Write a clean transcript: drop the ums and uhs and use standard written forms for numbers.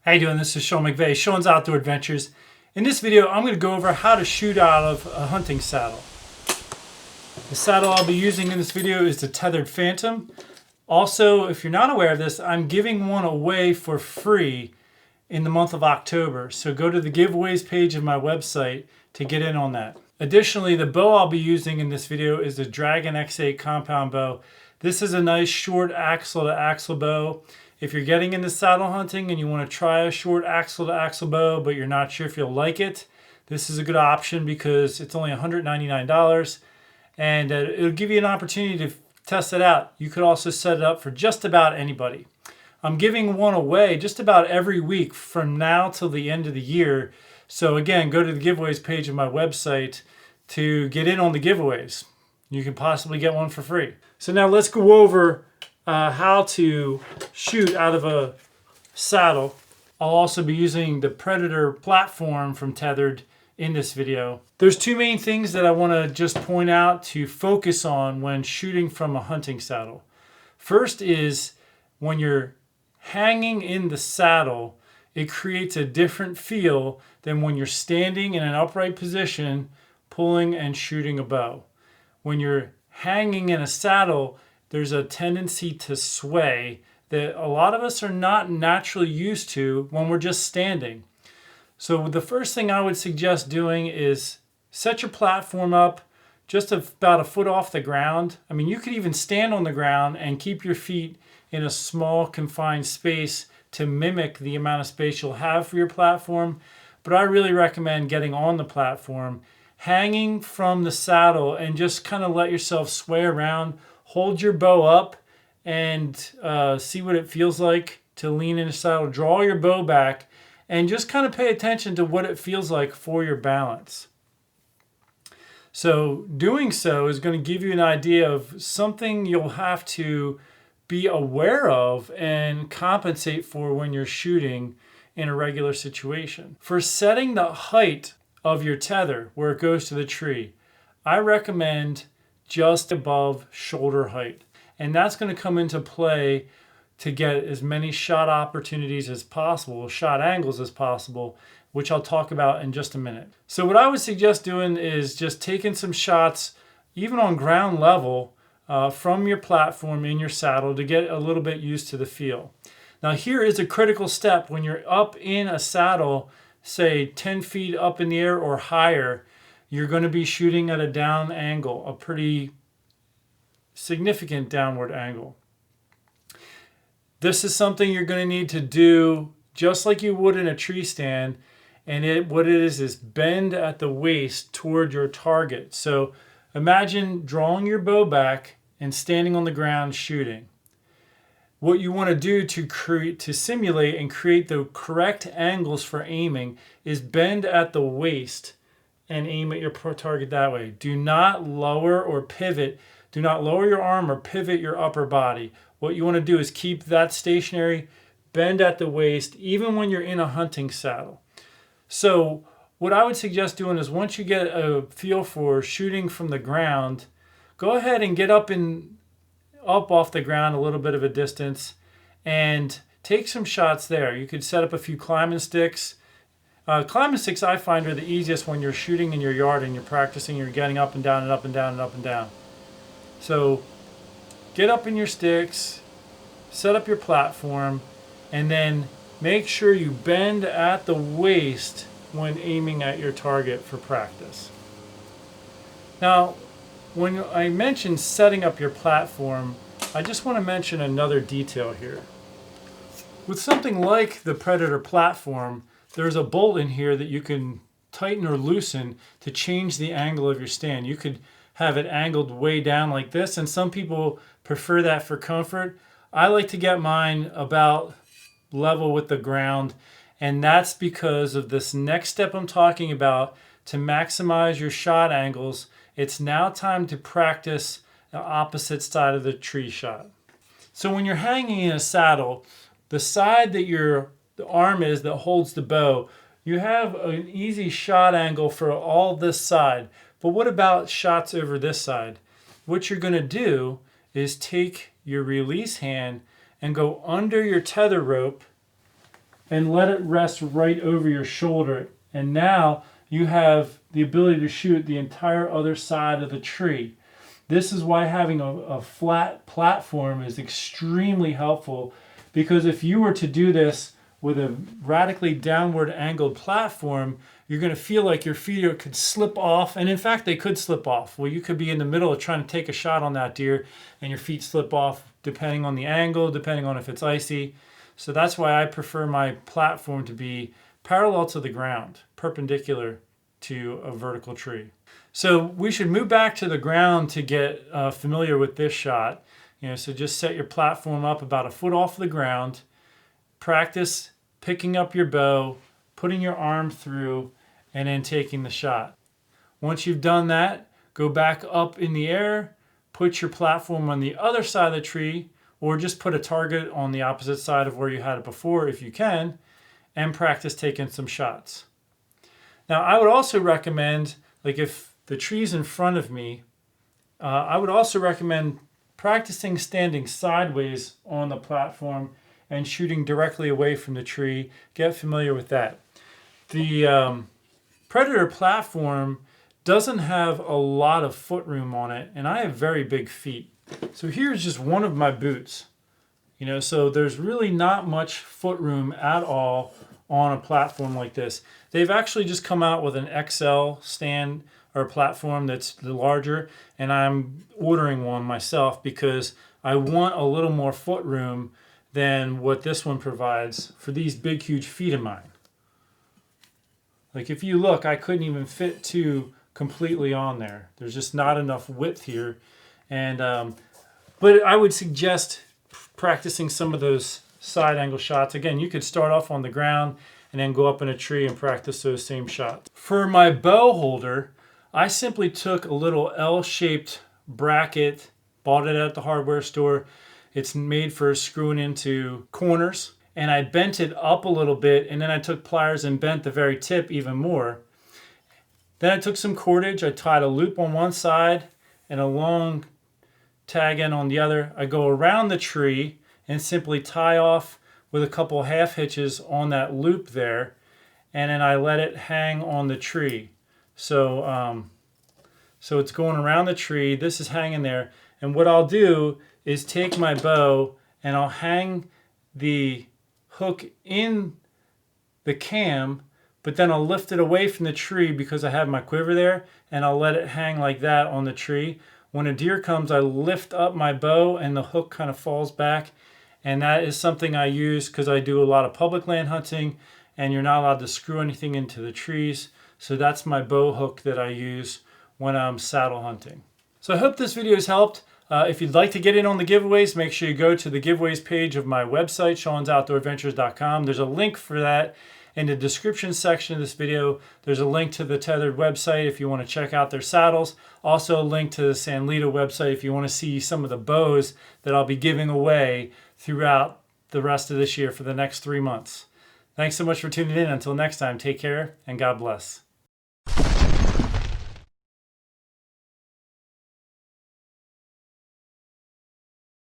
How you doing? This is Sean McVeigh, Sean's Outdoor Adventures. In this video, I'm going to go over how to shoot out of a hunting saddle. The saddle I'll be using in this video is the Tethered Phantom. Also, if you're not aware of this, I'm giving one away for free in the month of October. So go to the giveaways page of my website to get in on that. Additionally, the bow I'll be using in this video is the Dragon X8 compound bow. This is a nice short axle to axle bow. If you're getting into saddle hunting and you want to try a short axle to axle bow, but you're not sure if you'll like it, this is a good option because it's only $199 and it'll give you an opportunity to test it out. You could also set it up for just about anybody. I'm giving one away just about every week from now till the end of the year. So again, go to the giveaways page of my website to get in on the giveaways. You can possibly get one for free. So now let's go over how to shoot out of a saddle. I'll also be using the Predator platform from Tethered in this video. There's two main things that I want to just point out to focus on when shooting from a hunting saddle. First is when you're hanging in the saddle, it creates a different feel than when you're standing in an upright position pulling and shooting a bow. When you're hanging in a saddle, there's a tendency to sway that a lot of us are not naturally used to when we're just standing. So the first thing I would suggest doing is set your platform up just about a foot off the ground. I mean, you could even stand on the ground and keep your feet in a small confined space to mimic the amount of space you'll have for your platform. But I really recommend getting on the platform, hanging from the saddle, and just kind of let yourself sway around. Hold your bow up and see what it feels like to lean in the saddle. Draw your bow back and just kind of pay attention to what it feels like for your balance. So doing so is going to give you an idea of something you'll have to be aware of and compensate for when you're shooting in a regular situation. For setting the height of your tether where it goes to the tree, I recommend just above shoulder height. And that's going to come into play to get as many shot opportunities as possible, shot angles as possible, which I'll talk about in just a minute. So what I would suggest doing is just taking some shots, even on ground level, from your platform in your saddle to get a little bit used to the feel. Now here is a critical step when you're up in a saddle, say 10 feet up in the air or higher. You're going to be shooting at a down angle, a pretty significant downward angle. This is something you're going to need to do just like you would in a tree stand, and what it is bend at the waist toward your target. So imagine drawing your bow back and standing on the ground shooting. What you want to do to simulate and create the correct angles for aiming is bend at the waist and aim at your target that way. Do not lower or pivot. Do not lower your arm or pivot your upper body. What you want to do is keep that stationary, bend at the waist, even when you're in a hunting saddle. So what I would suggest doing is once you get a feel for shooting from the ground, go ahead and get up off the ground a little bit of a distance and take some shots there. You could set up a few climbing sticks. Climbing sticks I find are the easiest when you're shooting in your yard and you're practicing, you're getting up and down and up and down and up and down. So get up in your sticks, set up your platform, and then make sure you bend at the waist when aiming at your target for practice. Now, when I mentioned setting up your platform, I just want to mention another detail here. With something like the Predator platform, there's a bolt in here that you can tighten or loosen to change the angle of your stand. You could have it angled way down like this, and some people prefer that for comfort. I like to get mine about level with the ground, and that's because of this next step I'm talking about. To maximize your shot angles, it's now time to practice the opposite side of the tree shot. So when you're hanging in a saddle, the side that the arm is that holds the bow, you have an easy shot angle for all this side. But what about shots over this side? What you're going to do is take your release hand and go under your tether rope and let it rest right over your shoulder. And now you have the ability to shoot the entire other side of the tree. This is why having a flat platform is extremely helpful, because if you were to do this with a radically downward angled platform, you're going to feel like your feet could slip off, and in fact they could slip off. Well, you could be in the middle of trying to take a shot on that deer and your feet slip off depending on the angle, depending on if it's icy. So that's why I prefer my platform to be parallel to the ground, perpendicular to a vertical tree. So we should move back to the ground to get familiar with this shot. So just set your platform up about a foot off the ground. Practice picking up your bow, putting your arm through, and then taking the shot. Once you've done that, go back up in the air, put your platform on the other side of the tree, or just put a target on the opposite side of where you had it before if you can, and practice taking some shots. Now, I would also recommend, like if the tree's in front of me, I would also recommend practicing standing sideways on the platform and shooting directly away from the tree. Get familiar with that. The Predator platform doesn't have a lot of foot room on it, and I have very big feet. So here's just one of my boots. So there's really not much foot room at all on a platform like this. They've actually just come out with an XL stand or platform that's the larger, and I'm ordering one myself because I want a little more foot room than what this one provides for these big, huge feet of mine. Like if you look, I couldn't even fit two completely on there. There's just not enough width here. And but I would suggest practicing some of those side angle shots. Again, you could start off on the ground and then go up in a tree and practice those same shots. For my bow holder, I simply took a little L-shaped bracket, bought it at the hardware store. It's made for screwing into corners. And I bent it up a little bit, and then I took pliers and bent the very tip even more. Then I took some cordage, I tied a loop on one side and a long tag end on the other. I go around the tree and simply tie off with a couple half hitches on that loop there, and then I let it hang on the tree. So it's going around the tree, this is hanging there, and what I'll do is take my bow and I'll hang the hook in the cam, but then I'll lift it away from the tree because I have my quiver there, and I'll let it hang like that on the tree. When a deer comes, I lift up my bow and the hook kind of falls back, and that is something I use because I do a lot of public land hunting and you're not allowed to screw anything into the trees. So that's my bow hook that I use when I'm saddle hunting. So I hope this video has helped. If you'd like to get in on the giveaways, make sure you go to the giveaways page of my website, Sean'sOutdoorAdventures.com. There's a link for that in the description section of this video. There's a link to the Tethered website if you want to check out their saddles. Also a link to the San Lito website if you want to see some of the bows that I'll be giving away throughout the rest of this year for the next 3 months. Thanks so much for tuning in. Until next time, take care and God bless.